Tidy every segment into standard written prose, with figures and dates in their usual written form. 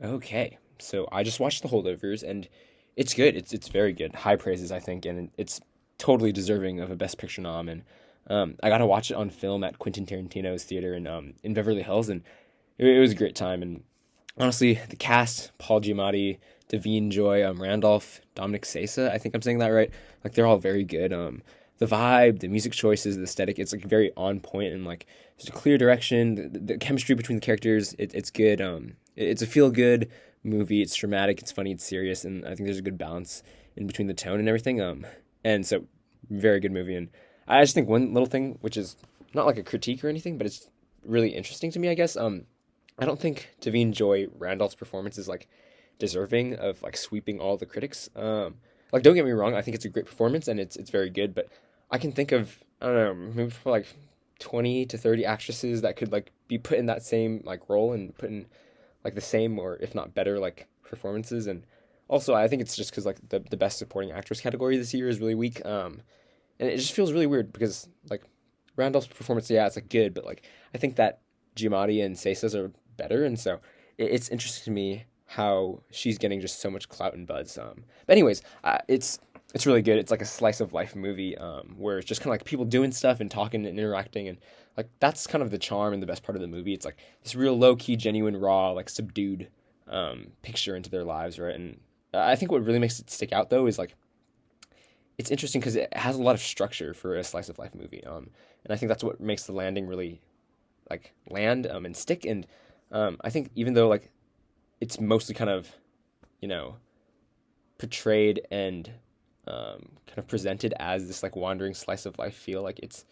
Okay, so I just watched The Holdovers, and it's good. It's very good. High praises, I think, and it's totally deserving of a Best Picture nom. And I got to watch it on film at Quentin Tarantino's theater in Beverly Hills, and it was a great time. And honestly, the cast: Paul Giamatti, Davine Joy, Randolph, Dominic Sessa. I think I'm saying that right. Like they're all very good. The vibe, the music choices, the aesthetic. It's like very on point, and like there's a clear direction. The chemistry between the characters. It's good. It's a feel good movie. It's dramatic. It's funny. It's serious, and I think there's a good balance in between the tone and everything. And so very good movie. And I just think one little thing, which is not like a critique or anything, but it's really interesting to me, I guess. I don't think Davine Joy Randolph's performance is like deserving of like sweeping all the critics. Like don't get me wrong, I think it's a great performance and it's very good, but I can think of I don't know maybe for like 20 to 30 actresses that could like be put in that same like role and put in like the same or if not better like performances. And also I think it's just because like the best supporting actress category this year is really weak. And it just feels really weird because like Randolph's performance, yeah, it's like good, but like I think that Giamatti and Seisa's are better, and so it's interesting to me how she's getting just so much clout and buzz. But anyways, it's really good. It's like a slice of life movie where it's just kind of like people doing stuff and talking and interacting, and like that's kind of the charm and the best part of the movie. It's like this real low key, genuine, raw, like subdued picture into their lives, right? And I think what really makes it stick out though is like it's interesting because it has a lot of structure for a slice of life movie. And I think that's what makes the landing really like land and stick. And I think even though like it's mostly kind of you know portrayed and kind of presented as this like wandering slice of life feel, like it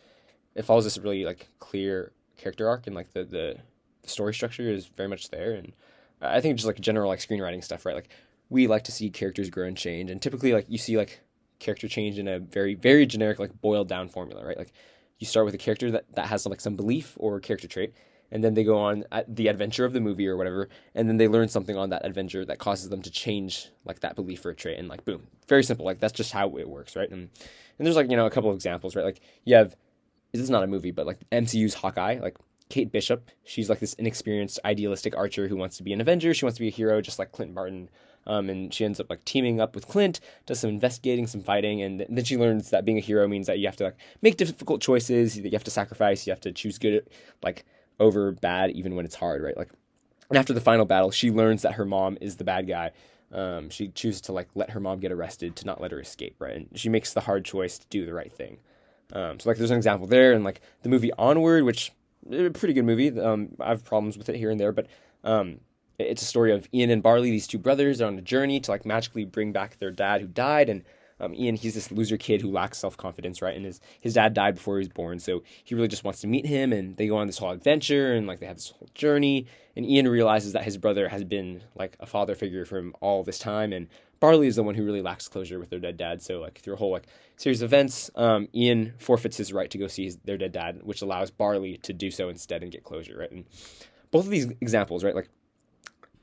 follows this really like clear character arc, and like the story structure is very much there. And I think just like general like screenwriting stuff, right? Like we like to see characters grow and change, and typically like you see like character change in a very generic like boiled down formula, right? Like you start with a character that has like some belief or character trait, and then they go on at the adventure of the movie or whatever, and then they learn something on that adventure that causes them to change like that belief or a trait, and like boom, very simple. Like that's just how it works, right? And there's like a couple of examples, right? Like you have this is not a movie, but like MCU's Hawkeye, like Kate Bishop, she's like this inexperienced, idealistic archer who wants to be an Avenger. She wants to be a hero, just like Clint Barton. And she ends up like teaming up with Clint, does some investigating, some fighting, and then she learns that being a hero means that you have to like make difficult choices, that you have to sacrifice, you have to choose good like over bad, even when it's hard, right? Like, and after the final battle, she learns that her mom is the bad guy. She chooses to like let her mom get arrested to not let her escape, right? And she makes the hard choice to do the right thing. So like there's an example there, and like the movie Onward, which is a pretty good movie. I have problems with it here and there, but it's a story of Ian and Barley, these two brothers, are on a journey to like magically bring back their dad who died. And Ian, he's this loser kid who lacks self confidence, right? And his dad died before he was born, so he really just wants to meet him. And they go on this whole adventure, and like they have this whole journey. And Ian realizes that his brother has been like a father figure for him all this time, and Barley is the one who really lacks closure with their dead dad. So like through a whole like series of events, Ian forfeits his right to go see their dead dad, which allows Barley to do so instead and get closure, right? And both of these examples, right, like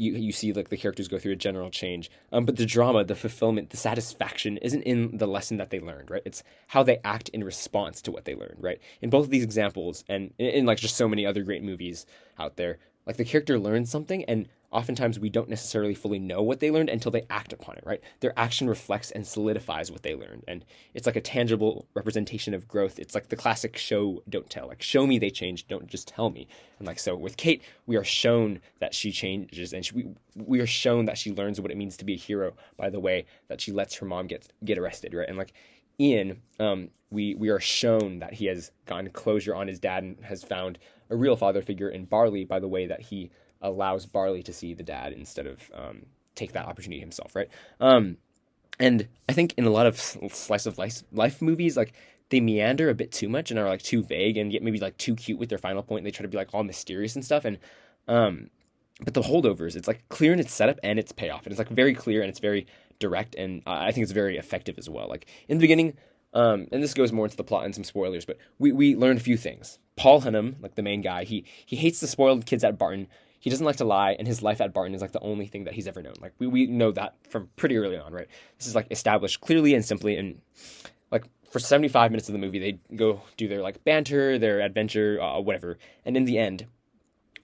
you see like the characters go through a general change, but the drama, the fulfillment, the satisfaction isn't in the lesson that they learned, right? It's how they act in response to what they learned, right? In both of these examples, and in like just so many other great movies out there, like the character learns something, and oftentimes we don't necessarily fully know what they learned until they act upon it, right? Their action reflects and solidifies what they learned, and it's like a tangible representation of growth. It's like the classic show don't tell, like show me they changed, don't just tell me. And like so with Kate, we are shown that she changes, and we are shown that she learns what it means to be a hero by the way that she lets her mom get arrested, right? And like Ian, we are shown that he has gotten closure on his dad and has found a real father figure in Barley by the way that he allows Barley to see the dad instead of take that opportunity himself, right? And I think in a lot of slice of life movies, like they meander a bit too much and are like too vague and get maybe like too cute with their final point. And they try to be like all mysterious and stuff. And but the Holdovers, it's like clear in its setup and its payoff, and it's like very clear and it's very direct, and I think it's very effective as well. Like in the beginning, and this goes more into the plot and some spoilers, but we learn a few things. Paul Hunnam, like the main guy, he hates the spoiled kids at Barton. He doesn't like to lie, and his life at Barton is like the only thing that he's ever known. Like we know that from pretty early on, right? This is like established clearly and simply, and like for 75 minutes of the movie, they go do their like banter, their adventure, whatever, and in the end,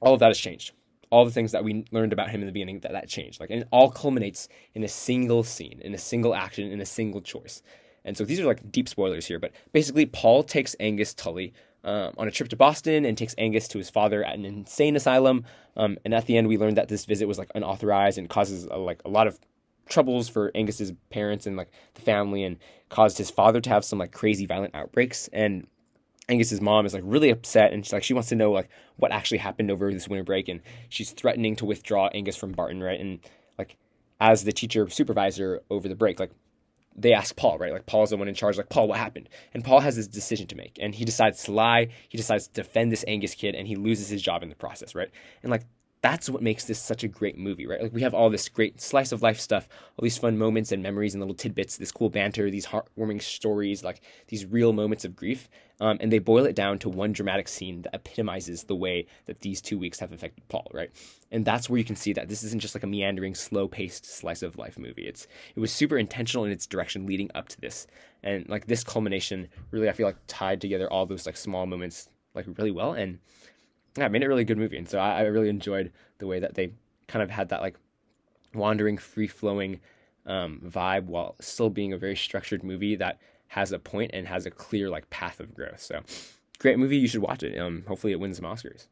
all of that has changed. all the things that we learned about him in the beginning that changed. Like, and it all culminates in a single scene, in a single action, in a single choice. And so these are like deep spoilers here, but basically Paul takes Angus Tully on a trip to Boston and takes Angus to his father at an insane asylum. And at the end, we learned that this visit was like unauthorized and causes like a lot of troubles for Angus's parents and like the family, and caused his father to have some like crazy violent outbreaks. And Angus's mom is like really upset, and she wants to know like what actually happened over this winter break, and she's threatening to withdraw Angus from Barton, right? And like as the teacher supervisor over the break, like they ask Paul, right? Like Paul's the one in charge, like, Paul, what happened? And Paul has this decision to make, and he decides to lie. He decides to defend this Angus kid, and he loses his job in the process, right? And like that's what makes this such a great movie, right? Like we have all this great slice of life stuff, all these fun moments and memories and little tidbits, this cool banter, these heartwarming stories, like these real moments of grief. And they boil it down to one dramatic scene that epitomizes the way that these 2 weeks have affected Paul, right? And that's where you can see that this isn't just like a meandering, slow-paced slice of life movie. It was super intentional in its direction leading up to this, and like this culmination really, I feel like, tied together all those like small moments like really well, and yeah, it made it a really good movie. And so I really enjoyed the way that they kind of had that like wandering, free-flowing vibe while still being a very structured movie that has a point and has a clear like path of growth. So great movie. You should watch it. Hopefully it wins some Oscars.